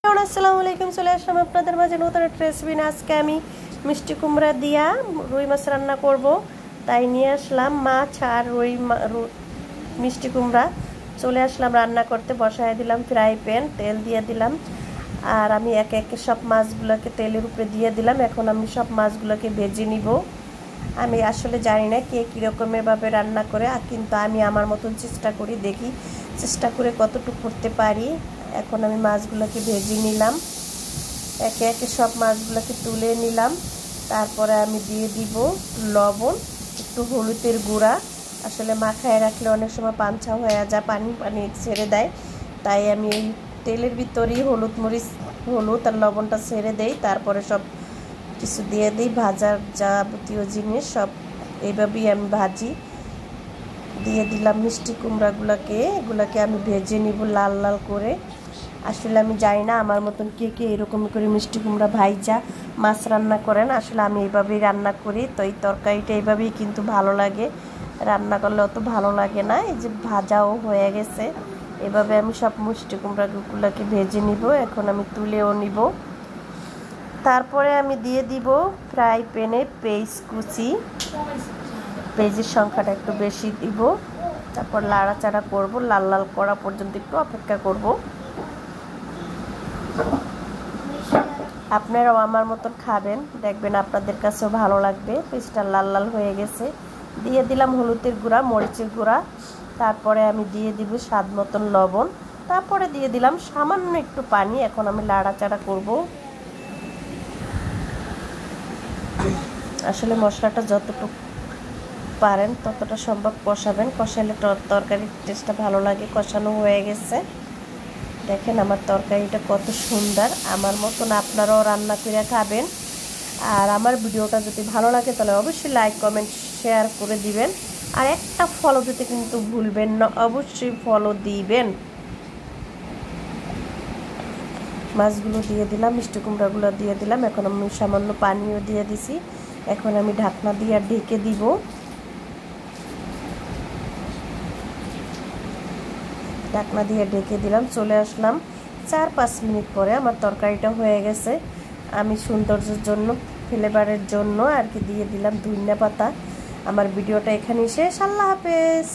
আসসালামু আলাইকুম। চলে আসলাম আপনাদের মাঝে নতুন একটা রেসিপি। আজকে আমি মিষ্টি কুমড়া দিয়া রুই মাছ রান্না করব, তাই নিয়ে আসলাম মাছ আর মিষ্টি কুমড়া। চলে আসলাম রান্না করতে, বসায় দিলাম ফ্রাই প্যান, তেল দিয়ে দিলাম আর আমি একে একে সব মাছগুলোকে তেলের উপরে দিয়ে দিলাম। এখন আমি সব মাছগুলোকে ভেজে নিব। আমি আসলে জানি না কে কীরকমের ভাবে রান্না করে, কিন্তু আমি আমার মতন চেষ্টা করি, দেখি চেষ্টা করে কতটুকু করতে পারি। এখন আমি মাছগুলোকে ভেজে নিলাম, একে একে সব মাছগুলোকে তুলে নিলাম। তারপরে আমি দিয়ে দিব লবণ, একটু হলুদের গুঁড়া। আসলে মাখায় রাখলে অনেক সময় পাঞ্চা হয়ে যায়, পানি পানি ছেড়ে দেয়, তাই আমি এই তেলের ভিতরেই হলুদ আর লবণটা ছেড়ে দেই। তারপরে সব কিছু দিয়ে দিই, ভাজার যাবতীয় জিনিস সব এইভাবেই আমি ভাজি। দিয়ে দিলাম মিষ্টি কুমড়াগুলোকে, এগুলোকে আমি ভেজে নিব লাল লাল করে। আসলে আমি জানি না আমার মতন কে কে এরকম করে মিষ্টি কুমড়া ভাইজা মাছ রান্না করেন। আসলে আমি এইভাবেই রান্না করি, তো এই তরকারিটা এইভাবেই কিন্তু ভালো লাগে, রান্না করলে অত ভালো লাগে না। এই যে ভাজাও হয়ে গেছে, এভাবে আমি সব মিষ্টি কুমড়াগুলোকে ভেজে নিব। এখন আমি তুলেও নিব। তারপরে আমি দিয়ে দিব ফ্রাই প্যানে পেঁয়াজ কুচি, পেঁয়াজের সংখ্যাটা একটু বেশি দিব। তারপর লাড়াচাড়া করব, লাল লাল করা পর্যন্ত একটু অপেক্ষা করব। আপনারাও আমার মতন খাবেন, দেখবেন আপনাদের কাছেও ভালো লাগবে। পেঁয়াজটা লাল লাল হয়ে গেছে, দিয়ে দিলাম হলুদের গুঁড়া, মরিচের গুঁড়া। তারপরে আমি দিয়ে দিব স্বাদ মতন লবণ। তারপরে দিয়ে দিলাম সামান্য একটু পানি। এখন আমি লাড়াচাড়া করব। আসলে মশলাটা যতটুকু পারেন ততটা সম্ভব কষাবেন, কষালে তরকারির টেস্টটা ভালো লাগে। কষানো হয়ে গেছে, দেখেন আমার তরকারিটা কত সুন্দর। আমার মতন আপনারাও রান্না করে খাবেন। আর আমার ভিডিওটা যদি ভালো লাগে তাহলে অবশ্যই লাইক কমেন্ট শেয়ার করে দিবেন, আর একটা ফলো দিতে কিন্তু ভুলবেন না, অবশ্যই ফলো দিবেন। মাছগুলো দিয়ে দিলাম, মিষ্টি কুমড়াগুলো দিয়ে দিলাম। এখন আমি সামান্য পানিও দিয়ে দিছি। এখন আমি ঢাকনা দিয়ে ঢেকে দিব। ঢাকনা দিয়ে ঢেকে দিলাম। চলে আসলাম 4-5 মিনিট পরে, আমার তরকারিটা হয়ে গেছে। আমি সৌন্দর্যের জন্য, ফ্লেভারের জন্য আর কি দিয়ে দিলাম ধনিয়া পাতা। আমার ভিডিওটা এখানেই শেষ। আল্লাহ হাফেজ।